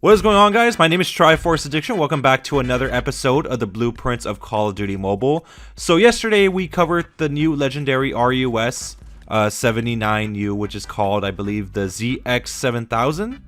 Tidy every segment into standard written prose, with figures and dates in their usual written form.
What is going on, guys? My name is Triforce Addiction. Welcome back to another episode of the Blueprints of Call of Duty Mobile. So yesterday we covered the new legendary RUS 79U, which is called, I believe, the ZX7000.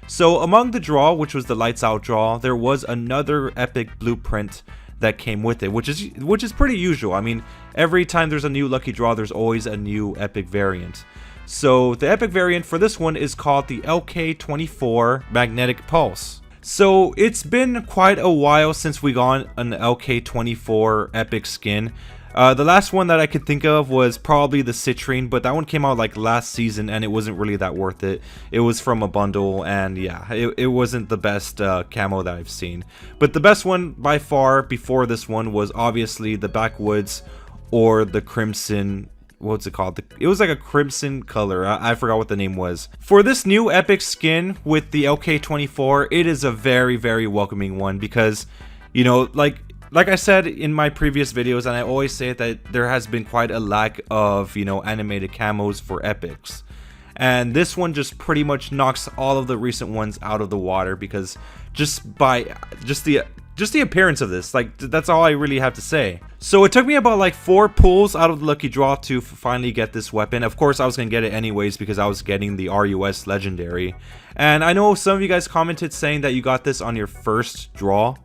So among the draw, which was the lights out draw, there was another epic blueprint that came with it, which is pretty usual. I mean, every time there's a new lucky draw, there's always a new epic variant. So the epic variant for this one is called the LK-24 Magnetic Pulse. So it's been quite a while since we got an LK-24 epic skin. The last one that I could think of was probably the Citrine, but that one came out like last season and it wasn't really that worth it. It was from a bundle and yeah, it wasn't the best camo that I've seen. But the best one by far before this one was obviously the Backwoods or the Crimson. What's it called? It was like a crimson color. I forgot what the name was. For this new epic skin with the LK-24, it is a very, very welcoming one because, you know, like I said in my previous videos, and I always say that there has been quite a lack of, you know, animated camos for epics. And this one just pretty much knocks all of the recent ones out of the water because just the appearance of this, like, that's all I really have to say. So it took me about like 4 pulls out of the lucky draw to finally get this weapon. Of course I was gonna get it anyways because I was getting the RUS legendary, and I know some of you guys commented saying that you got this on your first draw.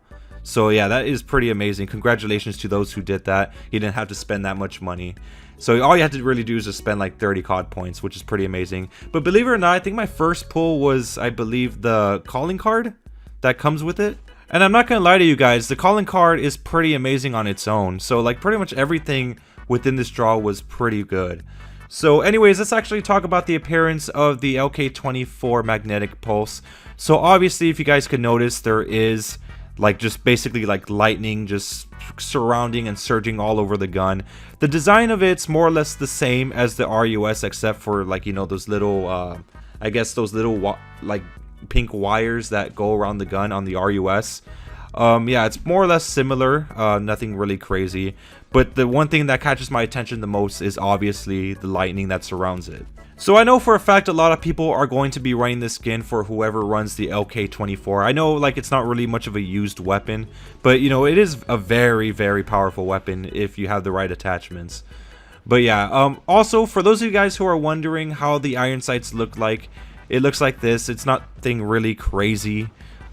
So yeah, that is pretty amazing. Congratulations to those who did that. You didn't have to spend that much money. So all you had to really do is just spend like 30 COD points, which is pretty amazing. But believe it or not, I think my first pull was, I believe, the calling card that comes with it. And I'm not gonna lie to you guys, the calling card is pretty amazing on its own. So like pretty much everything within this draw was pretty good. So anyways, let's actually talk about the appearance of the LK-24 Magnetic Pulse. So obviously, if you guys could notice, there is like just basically like lightning just surrounding and surging all over the gun. The design of it's more or less the same as the RUS, except for, like, you know, those little I guess those little like pink wires that go around the gun on the RUS. Yeah, it's more or less similar, nothing really crazy, but the one thing that catches my attention the most is obviously the lightning that surrounds it. So I know for a fact a lot of people are going to be running this skin for whoever runs the LK-24. I know, like, it's not really much of a used weapon, but you know, it is a very, very powerful weapon if you have the right attachments. But yeah, also for those of you guys who are wondering how the iron sights look like, it looks like this. It's nothing really crazy.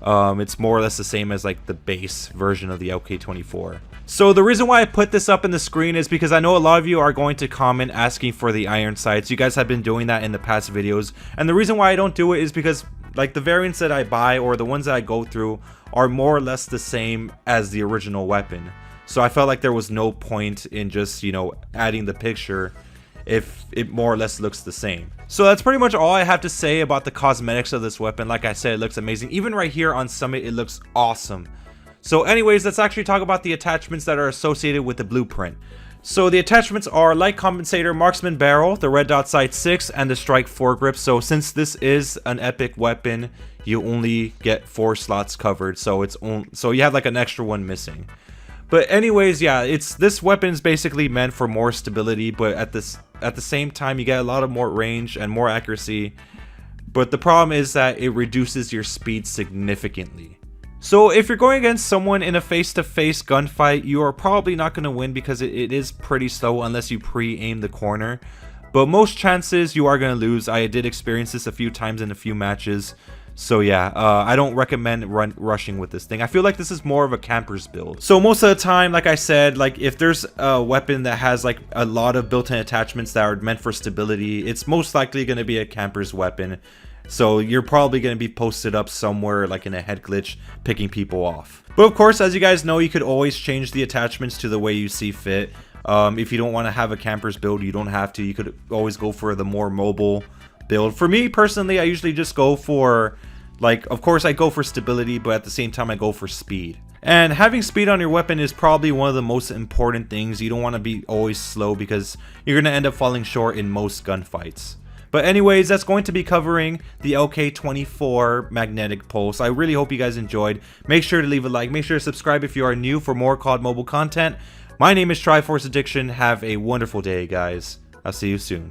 It's more or less the same as like the base version of the LK-24. So the reason why I put this up in the screen is because I know a lot of you are going to comment asking for the iron sights. You guys have been doing that in the past videos, and the reason why I don't do it is because, like, the variants that I buy or the ones that I go through are more or less the same as the original weapon. So I felt like there was no point in just, you know, adding the picture if it more or less looks the same. So that's pretty much all I have to say about the cosmetics of this weapon. Like I said, it looks amazing. Even right here on Summit, it looks awesome. So anyways, let's actually talk about the attachments that are associated with the blueprint. So the attachments are light compensator, marksman barrel, the red dot sight 6, and the strike foregrip. So since this is an epic weapon, you only get 4 slots covered. So you have like an extra one missing. But anyways, yeah, this weapon is basically meant for more stability, but at the same time you get a lot of more range and more accuracy. But the problem is that it reduces your speed significantly. So if you're going against someone in a face-to-face gunfight, you are probably not going to win because it is pretty slow unless you pre-aim the corner. But most chances you are going to lose. I did experience this a few times in a few matches. So yeah, I don't recommend rushing with this thing. I feel like this is more of a camper's build. So most of the time, like I said, like if there's a weapon that has like a lot of built-in attachments that are meant for stability, it's most likely going to be a camper's weapon. So you're probably going to be posted up somewhere like in a head glitch, picking people off. But of course, as you guys know, you could always change the attachments to the way you see fit. If you don't want to have a camper's build, you don't have to. You could always go for the more mobile build. For me personally, I usually just go for, like, of course I go for stability, but at the same time I go for speed. And having speed on your weapon is probably one of the most important things. You don't want to be always slow because you're going to end up falling short in most gunfights. But anyways, that's going to be covering the LK-24 Magnetic Pulse. I really hope you guys enjoyed. Make sure to leave a like. Make sure to subscribe if you are new for more COD Mobile content. My name is Triforce Addiction. Have a wonderful day, guys. I'll see you soon.